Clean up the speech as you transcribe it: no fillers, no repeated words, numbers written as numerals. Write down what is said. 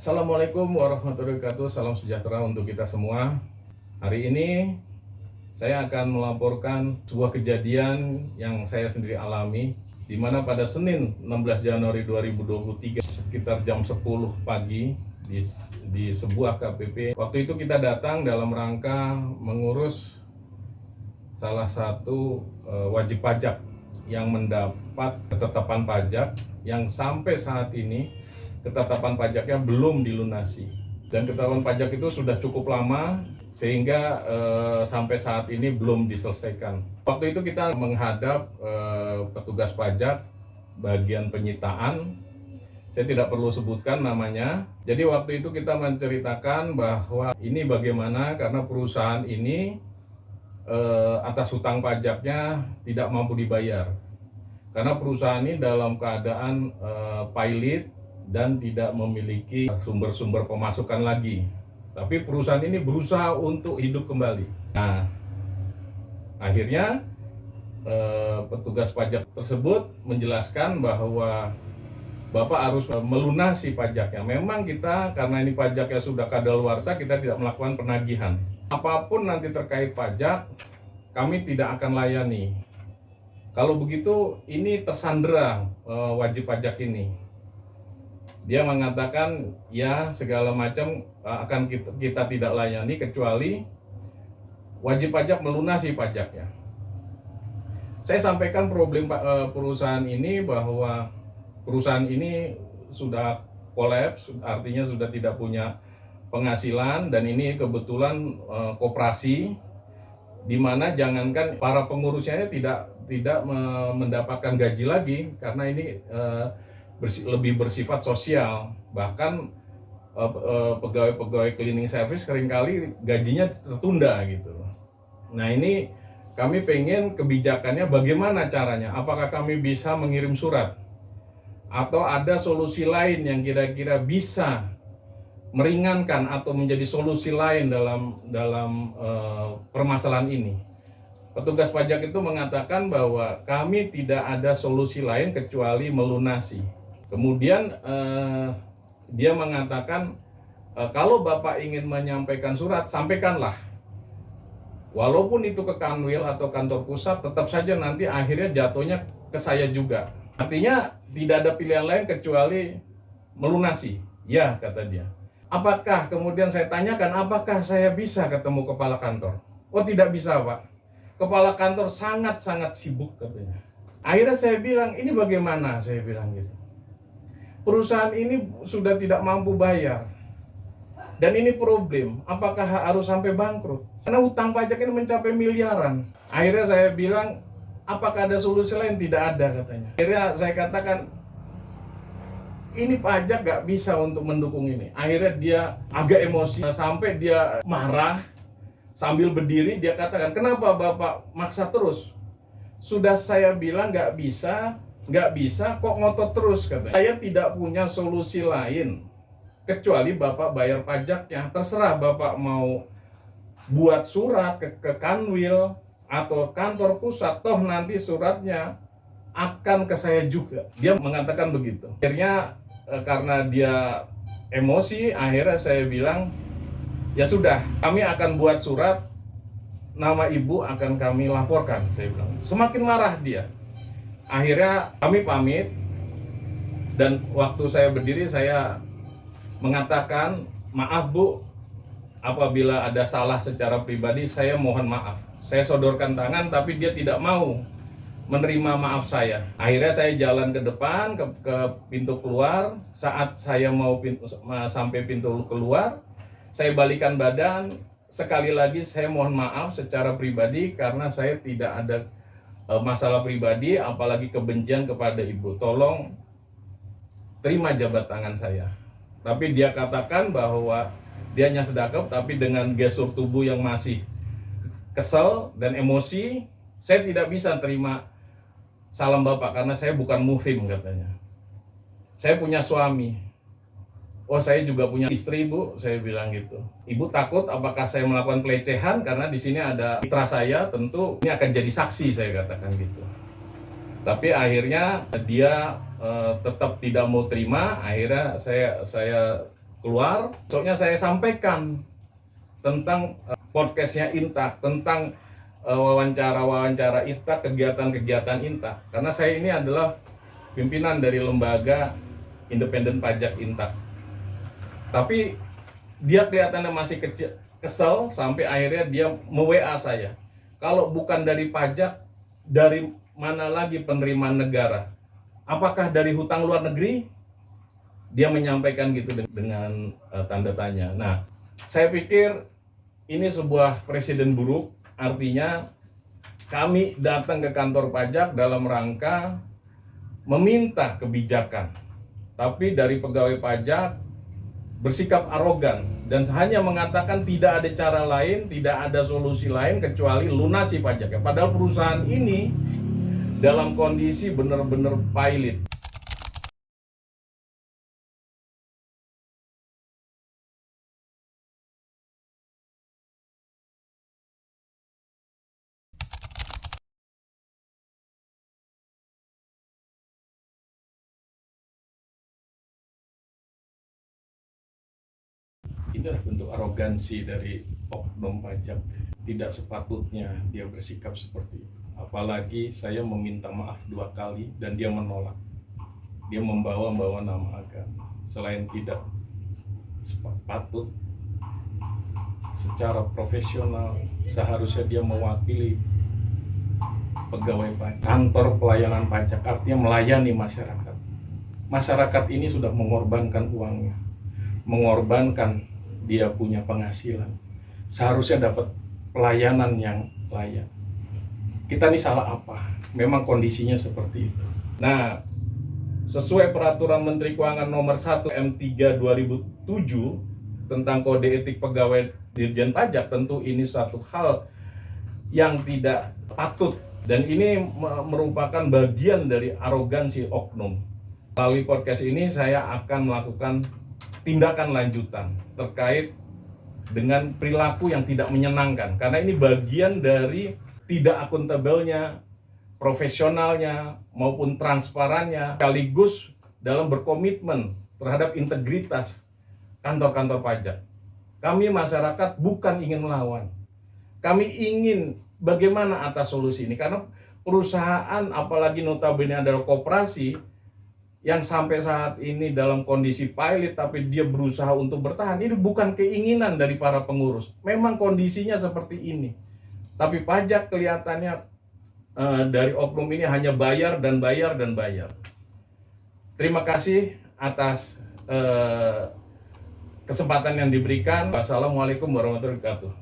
Assalamualaikum warahmatullahi wabarakatuh. Salam sejahtera untuk kita semua. Hari ini saya akan melaporkan sebuah kejadian yang saya sendiri alami, di mana pada Senin 16 Januari 2023 sekitar jam 10 pagi di sebuah KPP. Waktu itu kita datang dalam rangka mengurus salah satu wajib pajak yang mendapat ketetapan pajak yang sampai saat ini ketetapan pajaknya belum dilunasi, dan ketetapan pajak itu sudah cukup lama sehingga sampai saat ini belum diselesaikan. Waktu itu kita menghadap petugas pajak bagian penyitaan, saya tidak perlu sebutkan namanya. Jadi waktu itu kita menceritakan bahwa ini bagaimana karena perusahaan ini atas hutang pajaknya tidak mampu dibayar, karena perusahaan ini dalam keadaan pilot dan tidak memiliki sumber-sumber pemasukan lagi. Tapi perusahaan ini berusaha untuk hidup kembali. Nah, akhirnya petugas pajak tersebut menjelaskan bahwa Bapak harus melunasi pajaknya. Memang kita, karena ini pajaknya sudah kadaluarsa, kita tidak melakukan penagihan. Apapun nanti terkait pajak, kami tidak akan layani. Kalau begitu, ini tersandera wajib pajak ini. Dia mengatakan ya segala macam akan kita tidak layani kecuali wajib pajak melunasi pajaknya. Saya sampaikan problem perusahaan ini bahwa perusahaan ini sudah kolaps, artinya sudah tidak punya penghasilan, dan ini kebetulan koperasi di mana jangankan para pengurusnya tidak mendapatkan gaji lagi karena ini lebih bersifat sosial. Bahkan pegawai-pegawai cleaning service seringkali gajinya tertunda gitu. Nah, ini kami pengen kebijakannya bagaimana caranya, apakah kami bisa mengirim surat atau ada solusi lain yang kira-kira bisa meringankan atau menjadi solusi lain dalam permasalahan ini. Petugas pajak itu mengatakan bahwa kami tidak ada solusi lain kecuali melunasi. Kemudian dia mengatakan kalau Bapak ingin menyampaikan surat, sampaikanlah. Walaupun itu ke Kanwil atau kantor pusat, tetap saja nanti akhirnya jatuhnya ke saya juga. Artinya tidak ada pilihan lain kecuali melunasi. Ya, kata dia. Apakah, kemudian saya tanyakan, apakah saya bisa ketemu kepala kantor? Oh, tidak bisa, Pak. Kepala kantor sangat-sangat sibuk, katanya. Akhirnya saya bilang, ini bagaimana? Saya bilang gitu. Perusahaan ini sudah tidak mampu bayar. Dan ini problem, apakah harus sampai bangkrut? Karena hutang pajak ini mencapai miliaran. Akhirnya saya bilang, apakah ada solusi lain? Tidak ada, katanya. Akhirnya saya katakan, ini pajak gak bisa untuk mendukung ini. Akhirnya dia agak emosi, sampai dia marah. Sambil berdiri dia katakan, kenapa Bapak maksa terus? Sudah saya bilang gak bisa, kok ngotot terus, katanya. Saya tidak punya solusi lain kecuali Bapak bayar pajaknya. Terserah Bapak mau buat surat ke Kanwil atau kantor pusat, toh nanti suratnya akan ke saya juga. Dia mengatakan begitu. Akhirnya karena dia emosi, akhirnya saya bilang, ya sudah, kami akan buat surat, nama ibu akan kami laporkan, saya bilang. Semakin marah dia. Akhirnya kami pamit, dan waktu saya berdiri saya mengatakan, maaf Bu, apabila ada salah secara pribadi saya mohon maaf. Saya sodorkan tangan tapi dia tidak mau menerima maaf saya. Akhirnya saya jalan ke depan ke pintu keluar. Saat saya mau sampai pintu keluar, saya balikan badan. Sekali lagi saya mohon maaf secara pribadi karena saya tidak ada masalah pribadi, apalagi kebencian kepada ibu. Tolong terima jabat tangan saya. Tapi dia katakan bahwa dia hanya sedekap, tapi dengan gestur tubuh yang masih kesel dan emosi. Saya tidak bisa terima salam Bapak karena saya bukan muhrim, katanya. Saya punya suami. Oh, saya juga punya istri, Bu, saya bilang gitu. Ibu takut apakah saya melakukan pelecehan, karena di sini ada mitra saya, tentu ini akan jadi saksi, saya katakan gitu. Tapi akhirnya dia tetap tidak mau terima. Akhirnya saya keluar, besoknya saya sampaikan tentang podcastnya Inta, tentang wawancara-wawancara Inta, kegiatan-kegiatan Inta. Karena saya ini adalah pimpinan dari lembaga independen pajak Inta. Tapi dia kelihatannya masih kesel sampai akhirnya dia me-WA saya. Kalau bukan dari pajak, dari mana lagi penerimaan negara? Apakah dari hutang luar negeri? Dia menyampaikan gitu dengan tanda tanya. Nah, saya pikir ini sebuah presiden buruk, artinya kami datang ke kantor pajak dalam rangka meminta kebijakan. Tapi dari pegawai pajak bersikap arogan dan hanya mengatakan tidak ada cara lain, tidak ada solusi lain kecuali lunasi pajaknya. Padahal perusahaan ini dalam kondisi benar-benar pilot. Inilah bentuk arogansi dari oknum pajak. Tidak sepatutnya dia bersikap seperti itu. Apalagi saya meminta maaf 2 kali dan dia menolak. Dia membawa nama agama. Selain tidak patut, secara profesional seharusnya dia mewakili pegawai pajak, kantor pelayanan pajak, artinya melayani masyarakat. Masyarakat ini sudah mengorbankan uangnya, mengorbankan dia punya penghasilan, seharusnya dapat pelayanan yang layak. Kita ini salah apa? Memang kondisinya seperti itu. Nah, sesuai peraturan Menteri Keuangan nomor 1 M3 2007 tentang kode etik pegawai Dirjen Pajak, tentu ini satu hal yang tidak patut dan ini merupakan bagian dari arogansi oknum. Melalui podcast ini saya akan melakukan tindakan lanjutan terkait dengan perilaku yang tidak menyenangkan, karena ini bagian dari tidak akuntabelnya, profesionalnya maupun transparannya, sekaligus dalam berkomitmen terhadap integritas kantor-kantor pajak. Kami masyarakat bukan ingin melawan, kami ingin bagaimana atas solusi ini, karena perusahaan apalagi notabene adalah koperasi yang sampai saat ini dalam kondisi pilot tapi dia berusaha untuk bertahan. Ini bukan keinginan dari para pengurus, memang kondisinya seperti ini. Tapi pajak kelihatannya dari oknum ini hanya bayar dan bayar dan bayar. Terima kasih atas kesempatan yang diberikan. Wassalamualaikum warahmatullahi wabarakatuh.